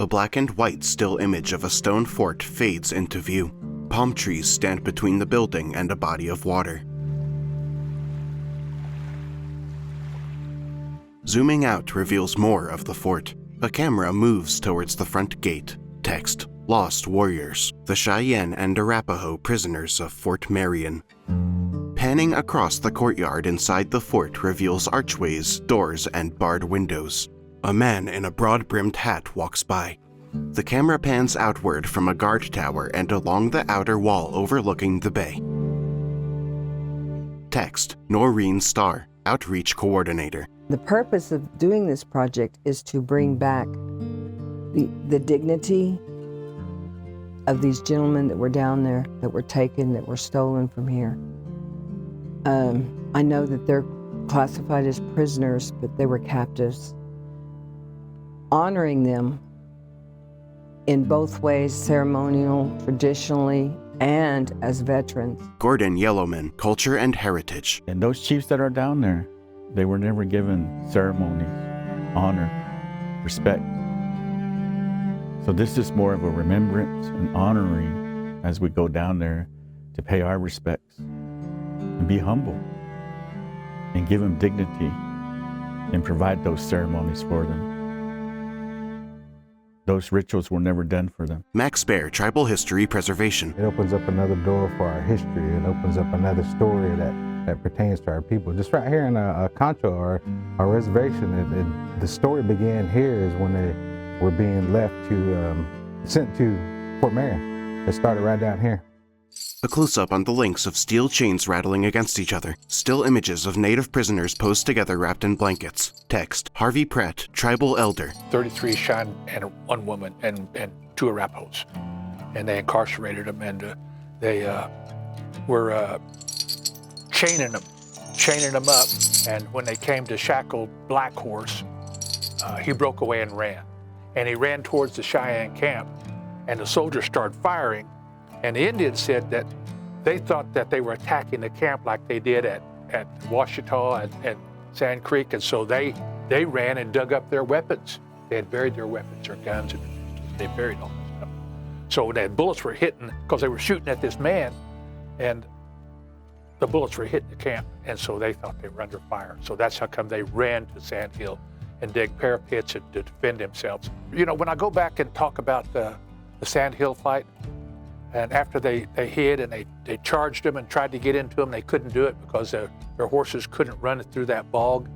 a black and white still image of a stone fort fades into view. Palm trees stand between the building and a body of water. Zooming out reveals more of the fort. A camera moves towards the front gate. Text: Lost Warriors, the Cheyenne and Arapaho prisoners of Fort Marion. Panning across the courtyard inside the fort reveals archways, doors, and barred windows. A man in a broad-brimmed hat walks by. The camera pans outward from a guard tower and along the outer wall overlooking the bay. Text: Noreen Starr, Outreach Coordinator. The purpose of doing this project is to bring back the dignity of these gentlemen that were down there, that were taken, that were stolen from here. I know that they're classified as prisoners, but they were captives. Honoring them in both ways, ceremonial, traditionally, and as veterans. Gordon Yellowman, Culture and Heritage. And those chiefs that are down there, they were never given ceremonies, honor, respect. So this is more of a remembrance and honoring as we go down there to pay our respects and be humble and give them dignity and provide those ceremonies for them. Those rituals were never done for them. Max Baer, Tribal History Preservation. It opens up another door for our history. It opens up another story that pertains to our people. Just right here in a Concho or a reservation, the story began here is when they were being left sent to Fort Marion. It started right down here. A close-up on the links of steel chains rattling against each other. Still images of native prisoners posed together wrapped in blankets. Text: Harvey Pratt, Tribal Elder. 33 Cheyenne and one woman and 2 Arapahos. And they incarcerated them, and they were chaining them up. And when they came to shackle Black Horse, he broke away and ran. And he ran towards the Cheyenne camp, and the soldiers started firing. And the Indians said that they thought that they were attacking the camp like they did at Washita and Sand Creek, and so they ran and dug up their weapons. They had buried their weapons, their guns, and their pistols. They buried all that stuff. So the bullets were hitting, because they were shooting at this man, and the bullets were hitting the camp, and so they thought they were under fire. So that's how come they ran to Sand Hill and dig parapets to defend themselves. You know, when I go back and talk about the Sand Hill fight, and after they hid and they charged them and tried to get into them, they couldn't do it because their horses couldn't run through that bog,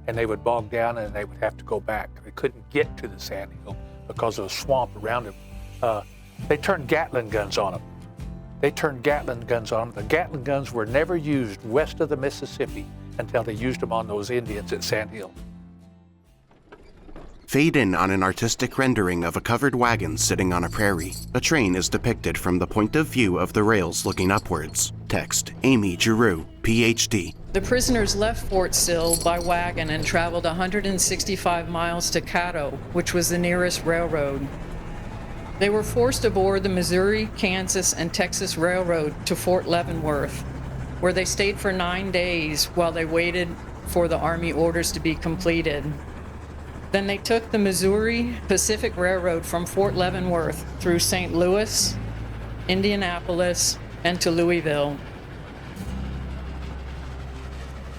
and they would bog down and they would have to go back. They couldn't get to the Sand Hill because of the swamp around them. They turned Gatling guns on them. The Gatling guns were never used west of the Mississippi until they used them on those Indians at Sand Hill. Fade in on an artistic rendering of a covered wagon sitting on a prairie. A train is depicted from the point of view of the rails looking upwards. Text: Amy Giroux, PhD. The prisoners left Fort Sill by wagon and traveled 165 miles to Caddo, which was the nearest railroad. They were forced aboard the Missouri, Kansas, and Texas Railroad to Fort Leavenworth, where they stayed for 9 days while they waited for the Army orders to be completed. Then they took the Missouri Pacific Railroad from Fort Leavenworth through St. Louis, Indianapolis, and to Louisville.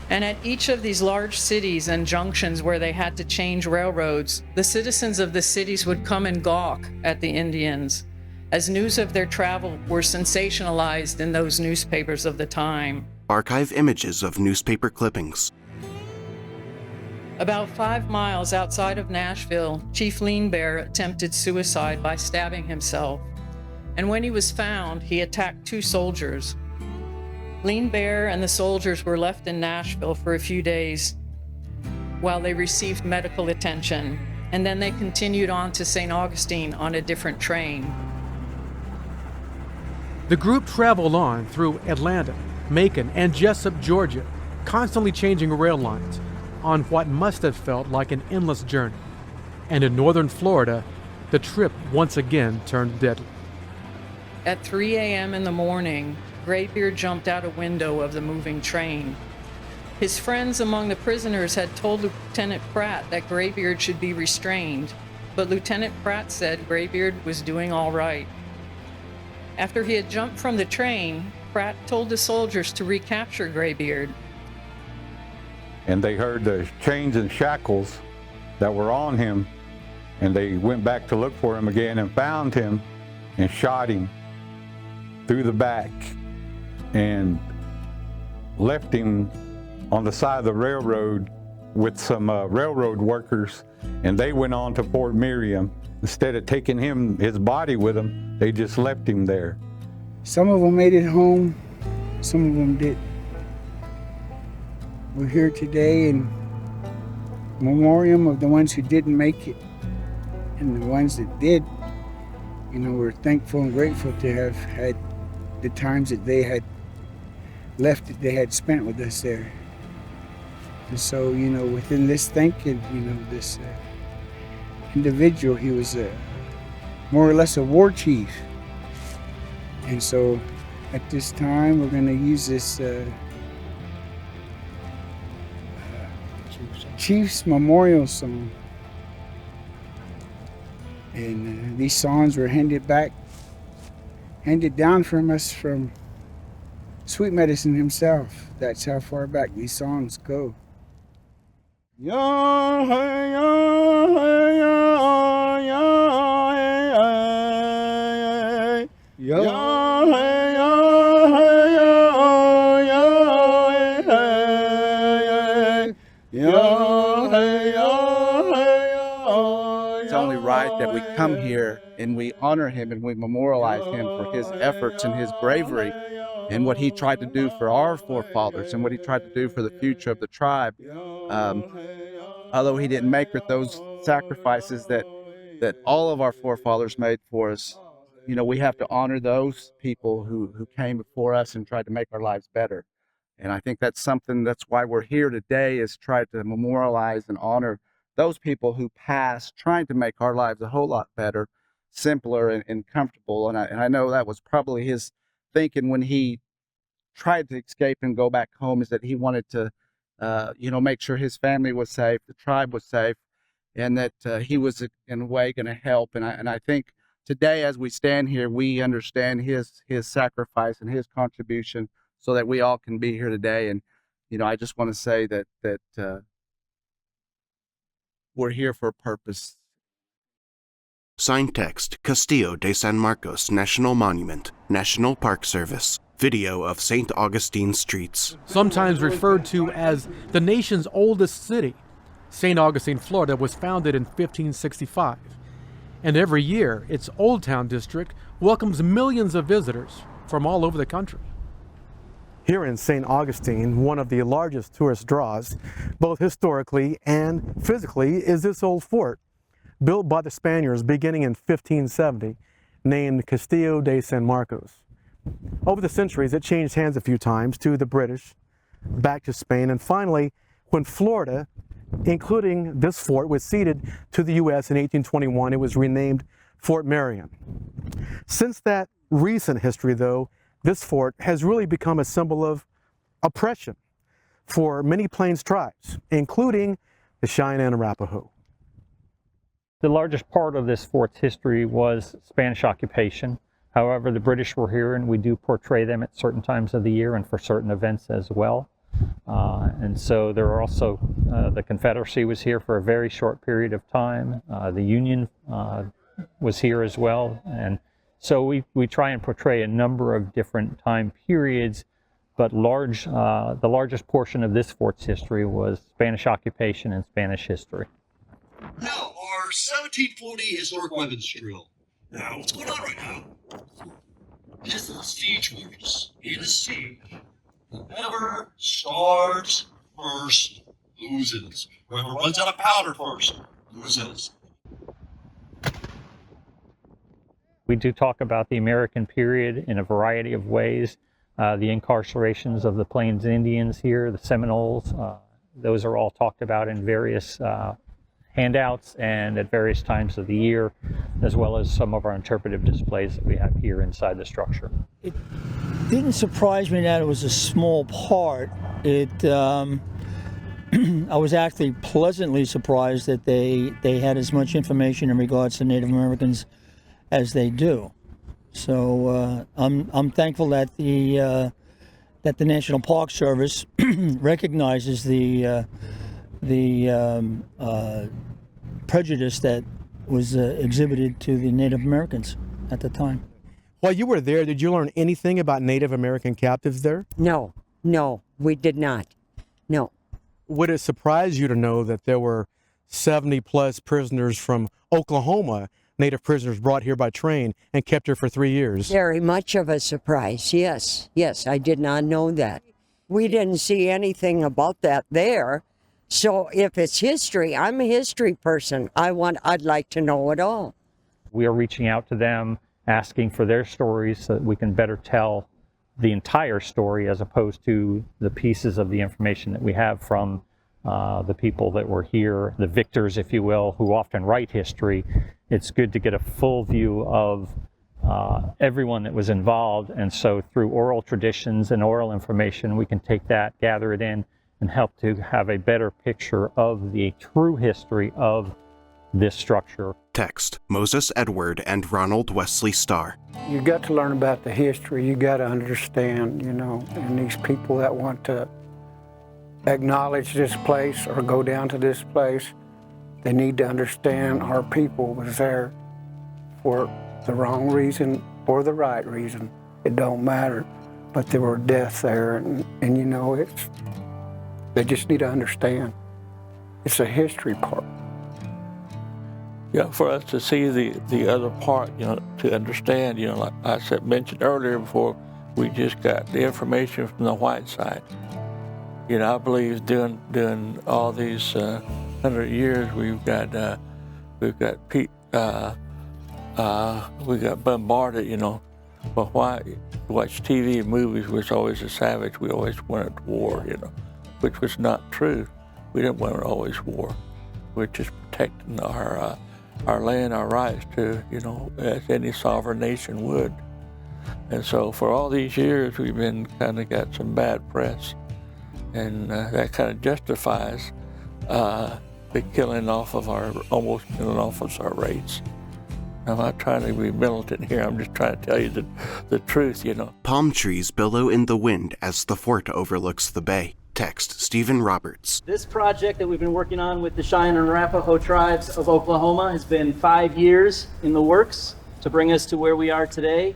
And at each of these large cities and junctions where they had to change railroads, the citizens of the cities would come and gawk at the Indians, as news of their travel were sensationalized in those newspapers of the time. Archive images of newspaper clippings. About 5 miles outside of Nashville, Chief Lean Bear attempted suicide by stabbing himself. And when he was found, he attacked 2 soldiers. Lean Bear and the soldiers were left in Nashville for a few days while they received medical attention, and then they continued on to St. Augustine on a different train. The group traveled on through Atlanta, Macon, and Jessup, Georgia, constantly changing rail lines on what must have felt like an endless journey. And in northern Florida, the trip once again turned deadly. At 3 a.m. in the morning, Graybeard jumped out a window of the moving train. His friends among the prisoners had told Lieutenant Pratt that Graybeard should be restrained, but Lieutenant Pratt said Graybeard was doing all right. After he had jumped from the train, Pratt told the soldiers to recapture Graybeard. And they heard the chains and shackles that were on him, and they went back to look for him again and found him and shot him through the back and left him on the side of the railroad with some railroad workers, and they went on to Fort Marion. Instead of taking his body with them, they just left him there. Some of them made it home, some of them didn't. We're here today in memoriam of the ones who didn't make it, and the ones that did. You know, we're thankful and grateful to have had the times that they had left, that they had spent with us there. And so, you know, within this thinking, you know, this individual, he was more or less a war chief. And so at this time, we're going to use this Chief's Memorial Song. And these songs were handed down from us from Sweet Medicine himself. That's how far back these songs go. It's only right that we come here and we honor him and we memorialize him for his efforts and his bravery and what he tried to do for our forefathers and what he tried to do for the future of the tribe. Although he didn't make those sacrifices that all of our forefathers made for us, you know, we have to honor those people who came before us and tried to make our lives better. And I think that's why we're here today, is try to memorialize and honor those people who passed, trying to make our lives a whole lot better, simpler and comfortable. And I know that was probably his thinking when he tried to escape and go back home, is that he wanted to, make sure his family was safe, the tribe was safe, and that he was in a way going to help. And I think today, as we stand here, we understand his sacrifice and his contribution, so that we all can be here today. And I just want to say that we're here for a purpose. Signed text, Castillo de San Marcos National Monument, National Park Service. Video of St. Augustine streets. Sometimes referred to as the nation's oldest city, St. Augustine, Florida was founded in 1565. And every year, its Old Town district welcomes millions of visitors from all over the country. Here in St. Augustine, one of the largest tourist draws, both historically and physically, is this old fort, built by the Spaniards beginning in 1570, named Castillo de San Marcos. Over the centuries, it changed hands a few times, to the British, back to Spain, and finally, when Florida, including this fort, was ceded to the U.S. in 1821, it was renamed Fort Marion. Since that recent history, though, this fort has really become a symbol of oppression for many Plains tribes, including the Cheyenne and Arapaho. The largest part of this fort's history was Spanish occupation. However, the British were here, and we do portray them at certain times of the year and for certain events as well. And so there are also, the Confederacy was here for a very short period of time. The Union was here as well. And so we try and portray a number of different time periods, but the largest portion of this fort's history was Spanish occupation and Spanish history. Now, our 1740 historic weapons drill. Now, what's going on right now? This is the siege warriors in a siege. Whoever starts first loses. Whoever runs out of powder first loses. We do talk about the American period in a variety of ways. The incarcerations of the Plains Indians here, the Seminoles, those are all talked about in various handouts and at various times of the year, as well as some of our interpretive displays that we have here inside the structure. It didn't surprise me that it was a small part. It I was actually pleasantly surprised that they had as much information in regards to Native Americans as they do. So I'm thankful that the National Park Service recognizes the prejudice that was exhibited to the Native Americans at the time. While you were there, did you learn anything about Native American captives there? No, we did not. No. Would it surprise you to know that there were 70 plus prisoners from Oklahoma, Native prisoners brought here by train and kept here for 3 years? Very much of a surprise, yes. Yes, I did not know that. We didn't see anything about that there. So if it's history, I'm a history person. I'd like to know it all. We are reaching out to them, asking for their stories so that we can better tell the entire story as opposed to the pieces of the information that we have from the people that were here, the victors, if you will, who often write history. It's good to get a full view of everyone that was involved, and so through oral traditions and oral information, we can take that, gather it in, and help to have a better picture of the true history of this structure. Text, Moses Edward and Ronald Wesley Starr. You got to learn about the history. You got to understand, and these people that want to acknowledge this place or go down to this place, they need to understand our people was there for the wrong reason or the right reason. It don't matter, but there were deaths there, and they just need to understand. It's a history part. Yeah, for us to see the other part, to understand, like I mentioned earlier before, we just got the information from the white side. I believe during all these 100 years, we got bombarded, but why watch TV and movies was always a savage. We always wanted war, which was not true. We didn't want always war. We're just protecting our land, our rights to, as any sovereign nation would. And so for all these years, we've been kind of got some bad press, and that kind of justifies the almost killing off of our race. I'm not trying to be militant here. I'm just trying to tell you the truth, Palm trees billow in the wind as the fort overlooks the bay. Text, Stephen Roberts. This project that we've been working on with the Cheyenne and Arapaho Tribes of Oklahoma has been 5 years in the works to bring us to where we are today,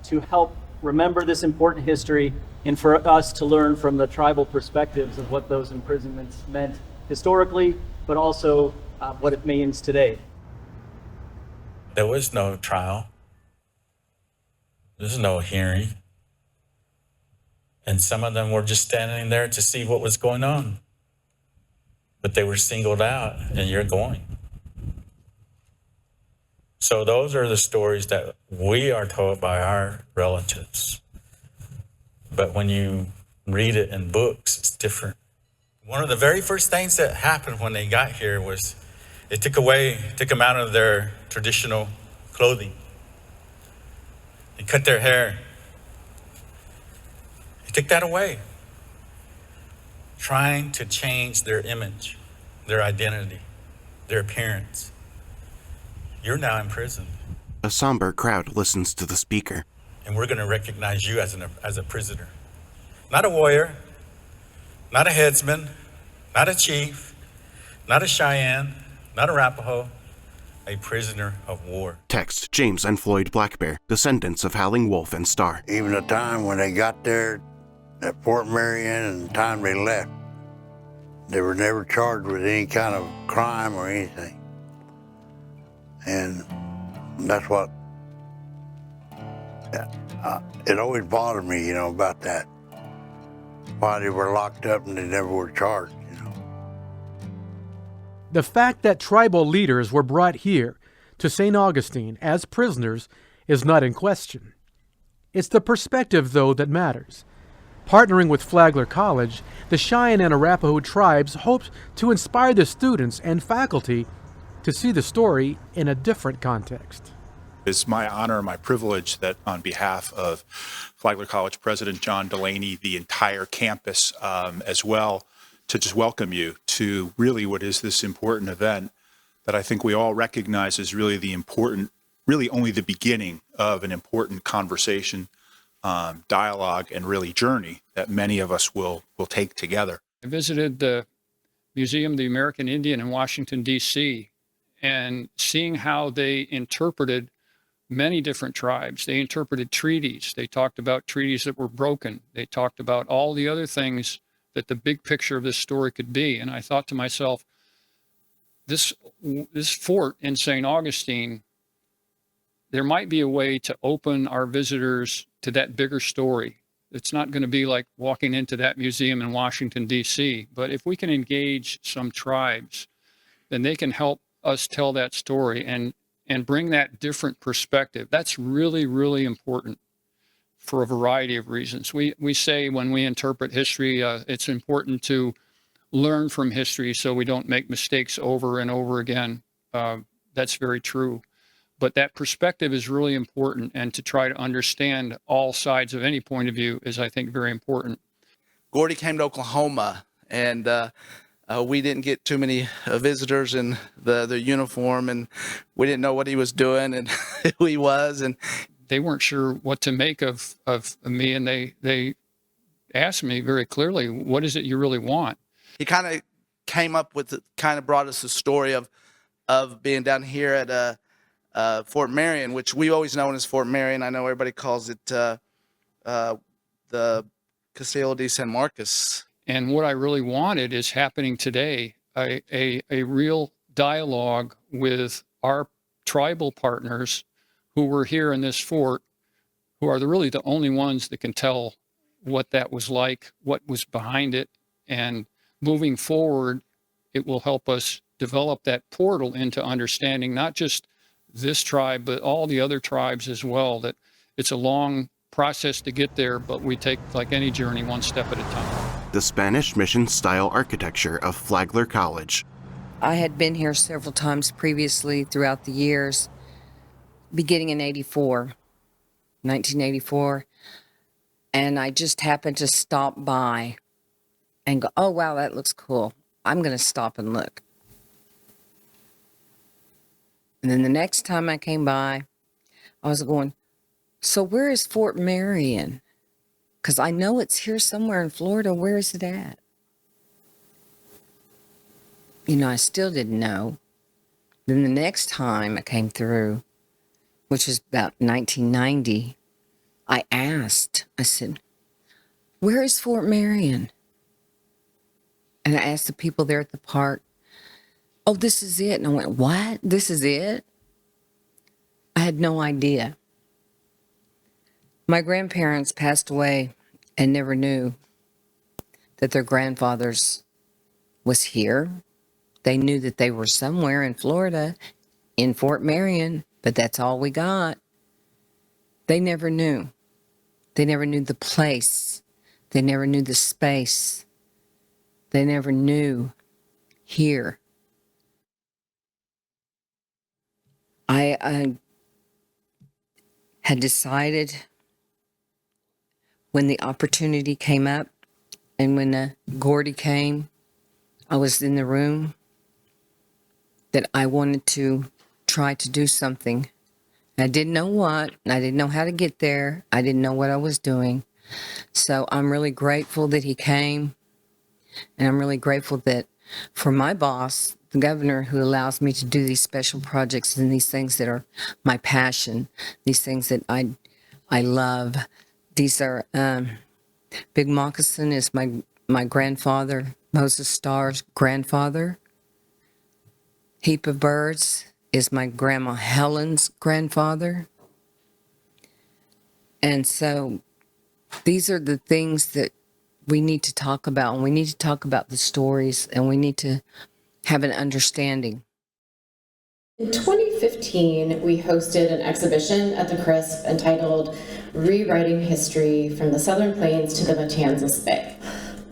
to help remember this important history and for us to learn from the tribal perspectives of what those imprisonments meant historically, but also what it means today. There was no trial. There's no hearing. And some of them were just standing there to see what was going on. But they were singled out, and you're going. So those are the stories that we are told by our relatives. But when you read it in books, it's different. One of the very first things that happened when they got here was it took them out of their traditional clothing. They cut their hair. Took that away, trying to change their image, their identity, their appearance. You're now in prison. A somber crowd listens to the speaker. And we're going to recognize you as a prisoner. Not a warrior, not a headsman, not a chief, not a Cheyenne, not Arapaho, a prisoner of war. Text, James and Floyd Blackbear, descendants of Howling Wolf and Star. Even the time when they got there at Fort Marion and the time they left, they were never charged with any kind of crime or anything. And that's what, it always bothered me, about that. Why they were locked up and they never were charged, The fact that tribal leaders were brought here to St. Augustine as prisoners is not in question. It's the perspective, though, that matters. Partnering with Flagler College, the Cheyenne and Arapaho Tribes hoped to inspire the students and faculty to see the story in a different context. It's my honor and my privilege that on behalf of Flagler College President John Delaney, the entire campus as well, to just welcome you to really what is this important event that I think we all recognize is really really only the beginning of an important conversation, dialogue, and really journey that many of us will take together. I visited the Museum of the American Indian in Washington, D.C., and seeing how they interpreted many different tribes. They interpreted treaties. They talked about treaties that were broken. They talked about all the other things that the big picture of this story could be. And I thought to myself, this fort in St. Augustine, there might be a way to open our visitors to that bigger story. It's not going to be like walking into that museum in Washington, D.C., but if we can engage some tribes, then they can help us tell that story and bring that different perspective. That's really, really important for a variety of reasons. We say when we interpret history, it's important to learn from history so we don't make mistakes over and over again. That's very true. But that perspective is really important, and to try to understand all sides of any point of view is, I think, very important. Gordy came to Oklahoma, and we didn't get too many visitors in the uniform, and we didn't know what he was doing and who he was. And they weren't sure what to make of me, and they asked me very clearly, what is it you really want? He kind of came up with, kind of brought us the story of being down here at Fort Marion, which we always known as Fort Marion. I know everybody calls it the Castillo de San Marcos. And what I really wanted is happening today, a real dialogue with our tribal partners who were here in this fort, who are really the only ones that can tell what that was like, what was behind it. And moving forward, it will help us develop that portal into understanding not just this tribe, but all the other tribes as well. That it's a long process to get there, but we take, like any journey, one step at a time. The Spanish mission-style architecture of Flagler College. I had been here several times previously throughout the years, beginning in 1984, and I just happened to stop by and go, oh, wow, that looks cool. I'm going to stop and look. And then the next time I came by, I was going, so where is Fort Marion? Because I know it's here somewhere in Florida. Where is it at? You know, I still didn't know. Then the next time I came through, which was about 1990, I asked, I said, where is Fort Marion? And I asked the people there at the park, oh, this is it. And I went, what? This is it? I had no idea. My grandparents passed away and never knew that their grandfathers was here. They knew that they were somewhere in Florida, in Fort Marion, but that's all we got. They never knew. They never knew the place. They never knew the space. They never knew here. I had decided when the opportunity came up and when Gordy came, I was in the room, that I wanted to try to do something. I didn't know what, I didn't know how to get there, I didn't know what I was doing. So I'm really grateful that he came, and I'm really grateful that for my boss, the governor, who allows me to do these special projects and these things that are my passion, these things that I love. These are, Big Moccasin is my grandfather, Moses Starr's grandfather. Heap of Birds is my grandma Helen's grandfather. And so these are the things that we need to talk about, and we need to talk about the stories, and we need to have an understanding. In 2015, we hosted an exhibition at the CRISP entitled Rewriting History from the Southern Plains to the Matanzas Bay.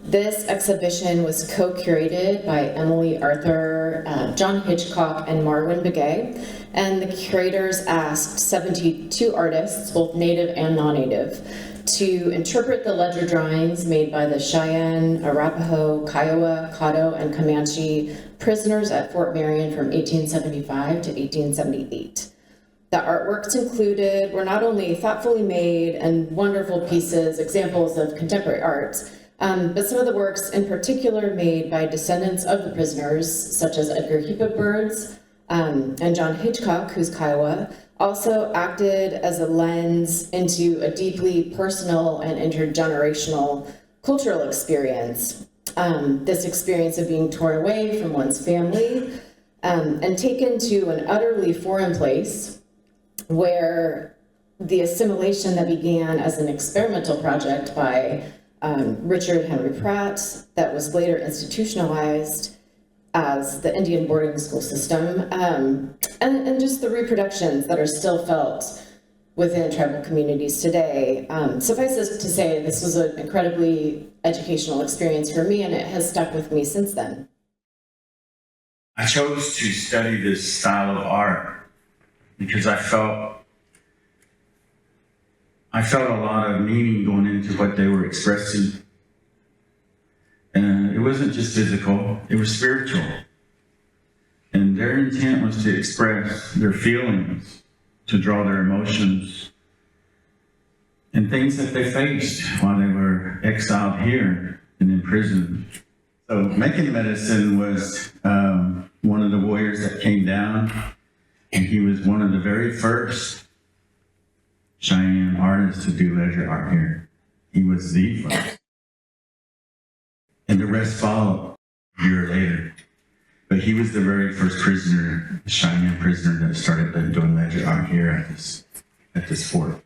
This exhibition was co-curated by Emily Arthur, John Hitchcock, and Marwin Begay, and the curators asked 72 artists, both native and non-native, to interpret the ledger drawings made by the Cheyenne, Arapaho, Kiowa, Caddo, and Comanche prisoners at Fort Marion from 1875 to 1878. The artworks included were not only thoughtfully made and wonderful pieces, examples of contemporary art, but some of the works in particular made by descendants of the prisoners, such as Edgar Hepburn Birds and John Hitchcock, who's Kiowa, also acted as a lens into a deeply personal and intergenerational cultural experience. This experience of being torn away from one's family and taken to an utterly foreign place where the assimilation that began as an experimental project by Richard Henry Pratt that was later institutionalized as the Indian boarding school system, and just the reproductions that are still felt within tribal communities today. Suffice it to say, this was an incredibly educational experience for me, and it has stuck with me since then. I chose to study this style of art because I felt a lot of meaning going into what they were expressing. And it wasn't just physical, it was spiritual. And their intent was to express their feelings, to draw their emotions, and things that they faced while they were exiled here and in prison. So making medicine was one of the warriors that came down, and he was one of the very first Cheyenne artists to do ledger art here. He was the first. And the rest followed a year later. But he was the very first prisoner, Cheyenne prisoner, that started doing ledger art here at this fort.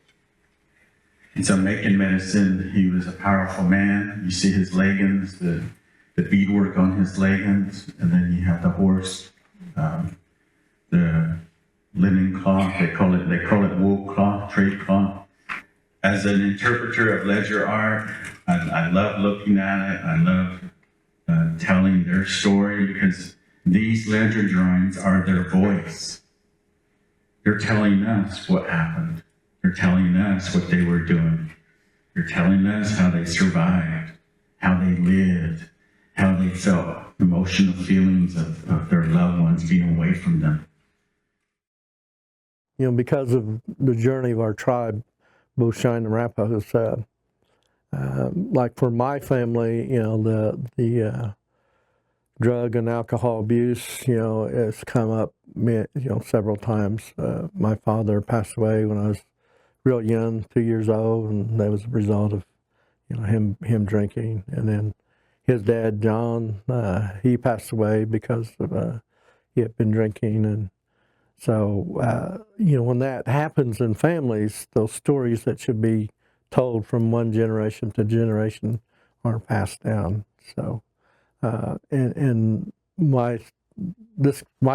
And so making medicine, he was a powerful man. You see his leggings, the beadwork on his leggings, and then you have the horse, the linen cloth, they call it wool cloth, trade cloth. As an interpreter of ledger art, I love looking at it. I love telling their story because these ledger drawings are their voice. They're telling us what happened. They're telling us what they were doing. They're telling us how they survived, how they lived, how they felt emotional feelings of their loved ones being away from them. You know, because of the journey of our tribe, both Cheyenne and Arapaho, like for my family, you know, the drug and alcohol abuse, you know, has come up, you know, several times. My father passed away when I was real young, 2 years old, and that was a result of, you know, him drinking. And then his dad, John, he passed away because of he had been drinking. And so, you know, when that happens in families, those stories that should be told from one generation to generation are passed down. So, in my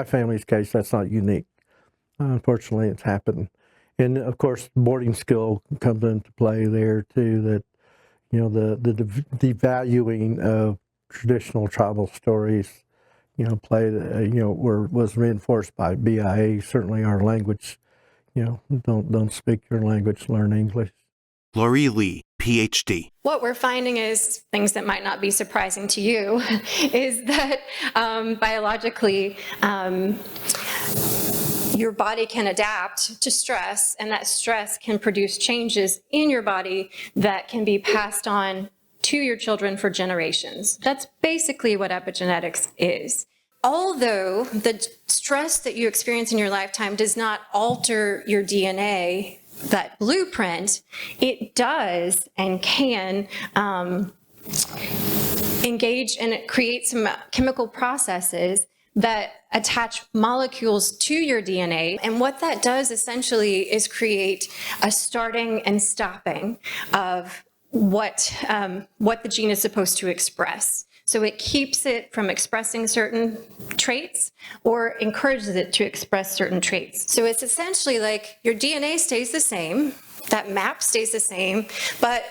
family's case, that's not unique. Unfortunately, it's happened. And of course, boarding school comes into play there too. That, you know, the devaluing of traditional tribal stories, you know, was reinforced by BIA. Certainly, our language, you know, don't speak your language, learn English. Lori Lee, PhD. What we're finding is things that might not be surprising to you is that biologically, your body can adapt to stress, and that stress can produce changes in your body that can be passed on to your children for generations. That's basically what epigenetics is. Although the stress that you experience in your lifetime does not alter your DNA, that blueprint, it does and can engage and create some chemical processes that attach molecules to your DNA. And what that does essentially is create a starting and stopping of what the gene is supposed to express. So it keeps it from expressing certain traits or encourages it to express certain traits. So it's essentially like your DNA stays the same, that map stays the same, but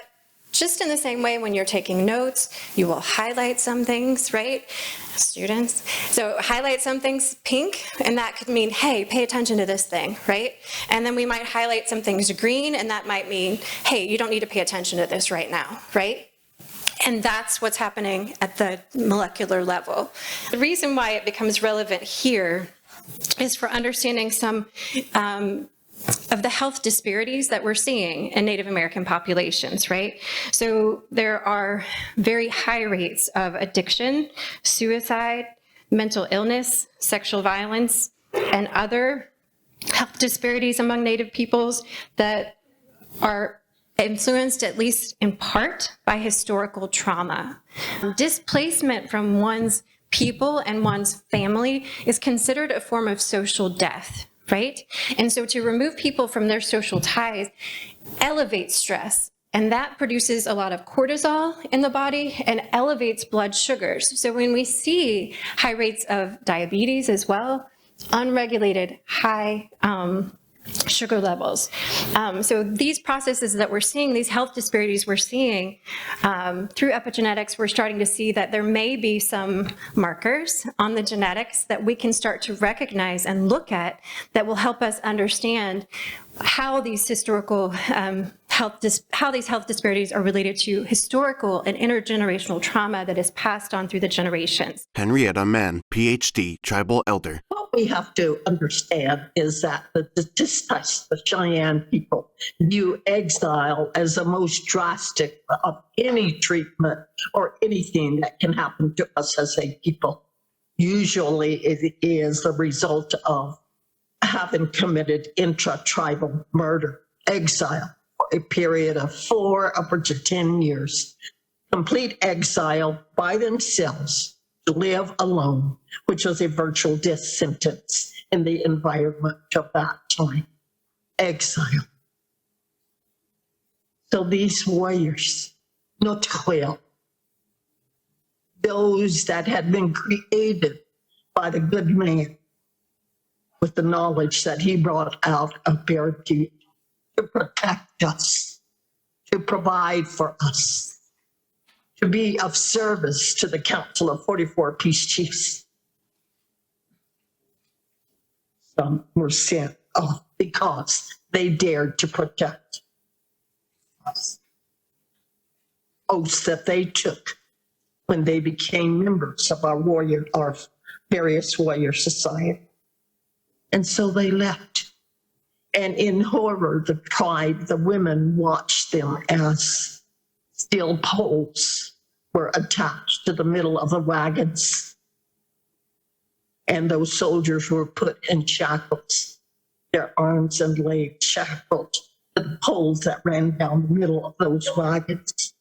Just in the same way when you're taking notes, you will highlight some things, right? Students. So highlight some things pink, and that could mean, hey, pay attention to this thing, right? And then we might highlight some things green, and that might mean, hey, you don't need to pay attention to this right now, right? And that's what's happening at the molecular level. The reason why it becomes relevant here is for understanding some of the health disparities that we're seeing in Native American populations, right? So there are very high rates of addiction, suicide, mental illness, sexual violence, and other health disparities among Native peoples that are influenced, at least in part, by historical trauma. Displacement from one's people and one's family is considered a form of social death, right? And so to remove people from their social ties elevates stress, and that produces a lot of cortisol in the body and elevates blood sugars. So when we see high rates of diabetes as well, unregulated high sugar levels. So these processes that we're seeing, these health disparities we're seeing through epigenetics, we're starting to see that there may be some markers on the genetics that we can start to recognize and look at that will help us understand how these historical how these health disparities are related to historical and intergenerational trauma that is passed on through the generations. Henrietta Mann, PhD, tribal elder. What we have to understand is that the Cheyenne people view exile as the most drastic of any treatment or anything that can happen to us as a people. Usually it is the result of having committed intra-tribal murder, exile, for a period of 4 upwards to 10 years, complete exile by themselves to live alone, which was a virtual death sentence in the environment of that time. Exile. So these warriors, Notquel, those that had been created by the good man with the knowledge that he brought out of Beartooth to protect us, to provide for us, to be of service to the Council of 44 Peace Chiefs. Some were sent off because they dared to protect us. Oaths that they took when they became members of our various warrior society. And so they left. And in horror, the tribe, the women watched them as steel poles were attached to the middle of the wagons. And those soldiers were put in shackles, their arms and legs shackled to the poles that ran down the middle of those wagons.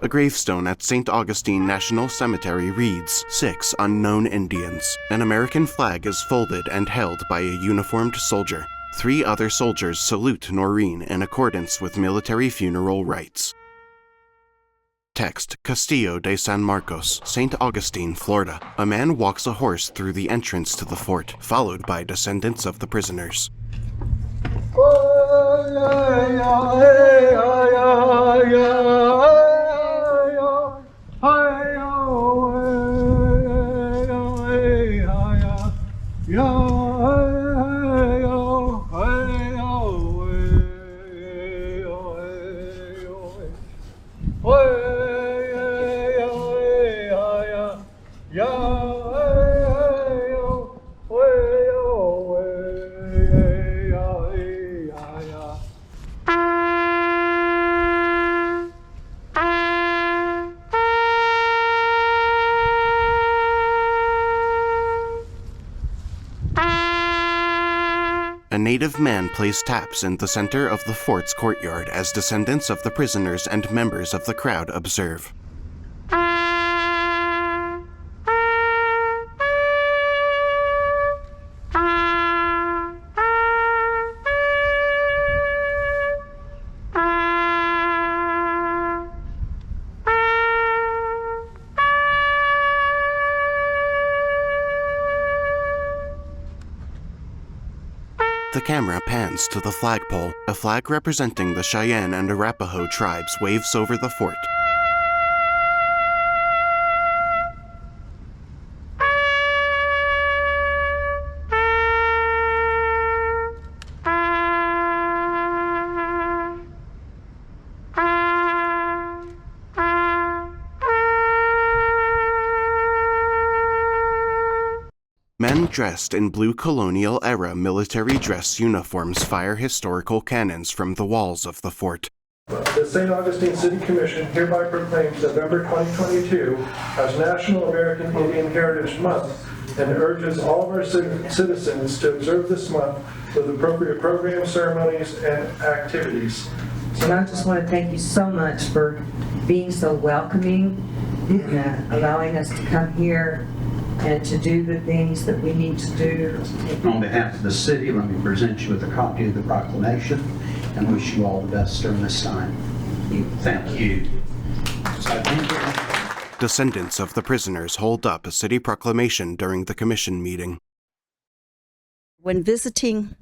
A gravestone at St. Augustine National Cemetery reads, 6 unknown Indians. An American flag is folded and held by a uniformed soldier. 3 other soldiers salute Noreen in accordance with military funeral rites. Text, Castillo de San Marcos, St. Augustine, Florida. A man walks a horse through the entrance to the fort, followed by descendants of the prisoners. native man plays taps in the center of the fort's courtyard as descendants of the prisoners and members of the crowd observe. The camera pans to the flagpole. A flag representing the Cheyenne and Arapaho tribes waves over the fort. Men dressed in blue colonial-era military dress uniforms fire historical cannons from the walls of the fort. The St. Augustine City Commission hereby proclaims November 2022 as National American Indian Heritage Month and urges all of our citizens to observe this month with appropriate programs, ceremonies, and activities. And I just want to thank you so much for being so welcoming and allowing us to come here and to do the things that we need to do. On behalf of the city, let me present you with a copy of the proclamation and wish you all the best during this time. Thank you. Descendants of the prisoners hold up a city proclamation during the commission meeting. When visiting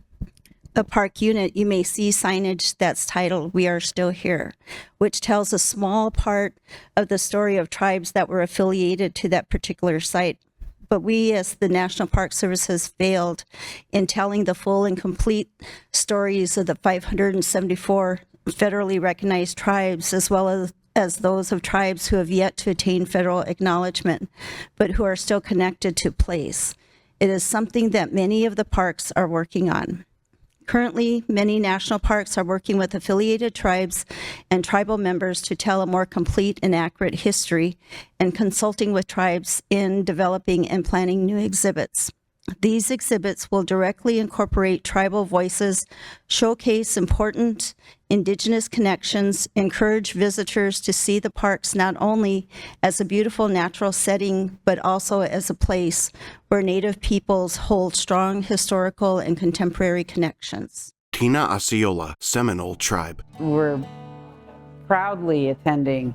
a park unit, you may see signage that's titled, "We Are Still Here," which tells a small part of the story of tribes that were affiliated to that particular site. But we, as the National Park Service, has failed in telling the full and complete stories of the 574 federally recognized tribes, as well as those of tribes who have yet to attain federal acknowledgement, but who are still connected to place. It is something that many of the parks are working on. Currently, many national parks are working with affiliated tribes and tribal members to tell a more complete and accurate history and consulting with tribes in developing and planning new exhibits. These exhibits will directly incorporate tribal voices, showcase important indigenous connections, encourage visitors to see the parks not only as a beautiful natural setting, but also as a place where Native peoples hold strong historical and contemporary connections. Tina Osceola, Seminole Tribe. We're proudly attending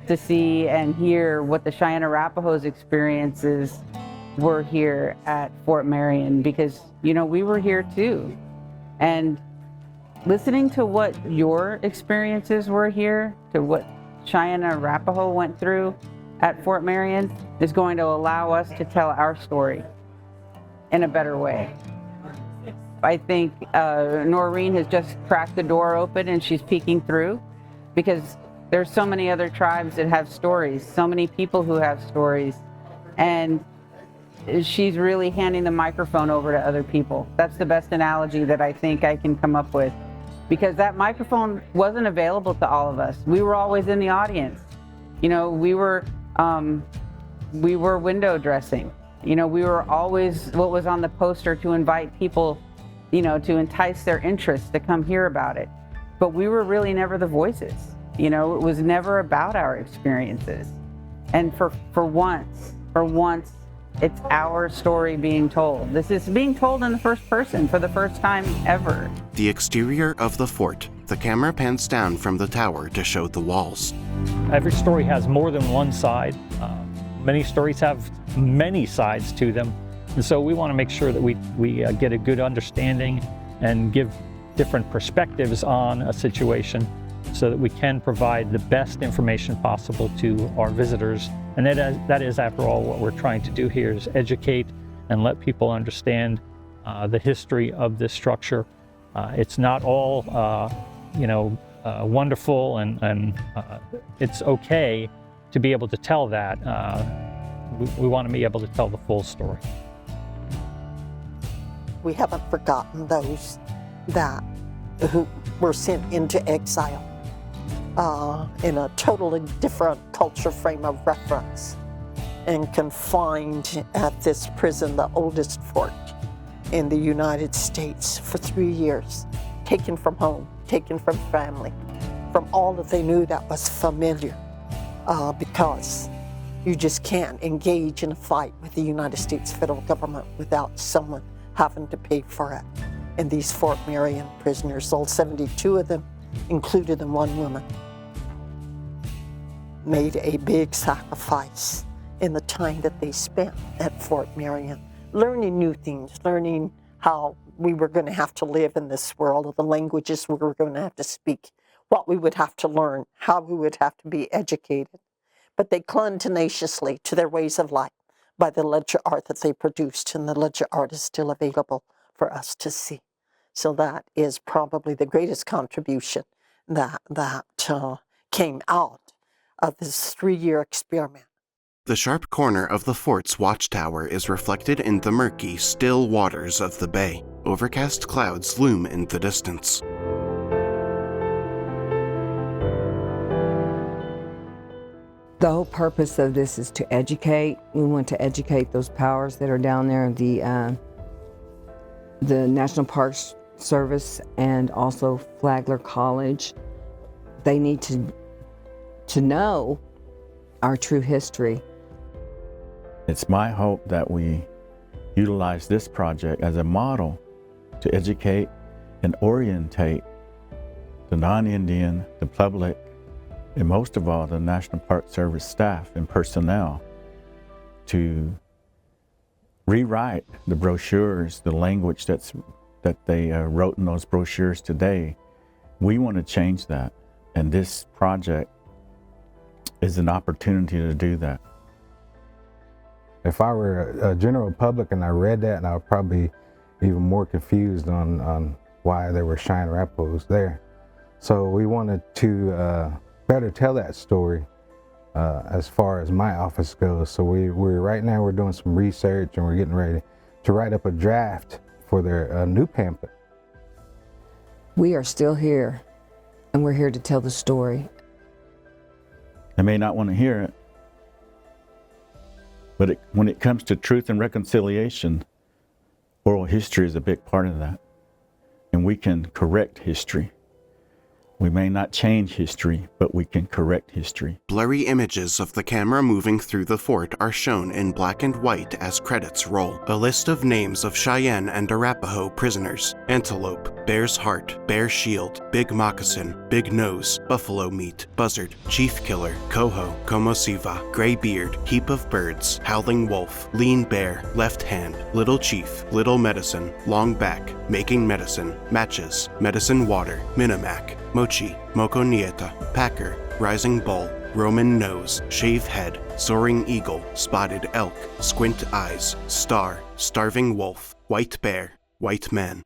to see and hear what the Cheyenne Arapaho's experiences were here at Fort Marion, because, you know, we were here too. And listening to what your experiences were here, to what Cheyenne and Arapaho went through at Fort Marion, is going to allow us to tell our story in a better way. I think Noreen has just cracked the door open and she's peeking through, because there's so many other tribes that have stories, so many people who have stories, and she's really handing the microphone over to other people. That's the best analogy that I think I can come up with, because that microphone wasn't available to all of us. We were always in the audience. You know, we were window dressing. You know, we were always what was on the poster to invite people, you know, to entice their interest to come hear about it. But we were really never the voices. You know, it was never about our experiences. And for once, it's our story being told. This is being told in the first person for the first time ever. The exterior of the fort. The camera pans down from the tower to show the walls. Every story has more than one side. Many stories have many sides to them. And so we want to make sure that we get a good understanding and give different perspectives on a situation so that we can provide the best information possible to our visitors. And that is, after all, what we're trying to do here, is educate and let people understand the history of this structure. It's not all, wonderful, and it's okay to be able to tell that. We want to be able to tell the full story. We haven't forgotten those who were sent into exile in a totally different culture frame of reference and confined at this prison, the oldest fort in the United States for 3 years, taken from home, taken from family, from all that they knew that was familiar, because you just can't engage in a fight with the United States federal government without someone having to pay for it. And these Fort Marion prisoners, all 72 of them, included the one woman, made a big sacrifice in the time that they spent at Fort Marion, learning new things, learning how we were going to have to live in this world, the languages we were going to have to speak, what we would have to learn, how we would have to be educated. But they clung tenaciously to their ways of life by the ledger art that they produced, and the ledger art is still available for us to see. So that is probably the greatest contribution that came out of this 3-year experiment. The sharp corner of the fort's watchtower is reflected in the murky, still waters of the bay. Overcast clouds loom in the distance. The whole purpose of this is to educate. We want to educate those powers that are down there, the National Parks Service and also Flagler College. They need to know our true history. It's my hope that we utilize this project as a model to educate and orientate the non-Indian, the public, and most of all the National Park Service staff and personnel to rewrite the brochures, the language that they wrote in those brochures today. We want to change that, and this project is an opportunity to do that. If I were a general public and I read that, I would probably be even more confused on why there were Cheyenne Arapahos there. So we wanted to better tell that story as far as my office goes. So right now we're doing some research and we're getting ready to write up a draft for their new pamphlet. We are still here, and we're here to tell the story. They may not want to hear it, but when it comes to truth and reconciliation, oral history is a big part of that. And we can correct history. We may not change history, but we can correct history. Blurry images of the camera moving through the fort are shown in black and white as credits roll. A list of names of Cheyenne and Arapaho prisoners: Antelope, Bear's Heart, Bear Shield, Big Moccasin, Big Nose, Buffalo Meat, Buzzard, Chief Killer, Coho, Comosiva, Gray Beard, Heap of Birds, Howling Wolf, Lean Bear, Left Hand, Little Chief, Little Medicine, Long Back, Making Medicine, Matches, Medicine Water, Minimac, Mochi, Moco Nieta, Packer, Rising Bull, Roman Nose, Shave Head, Soaring Eagle, Spotted Elk, Squint Eyes, Star, Starving Wolf, White Bear, White Man.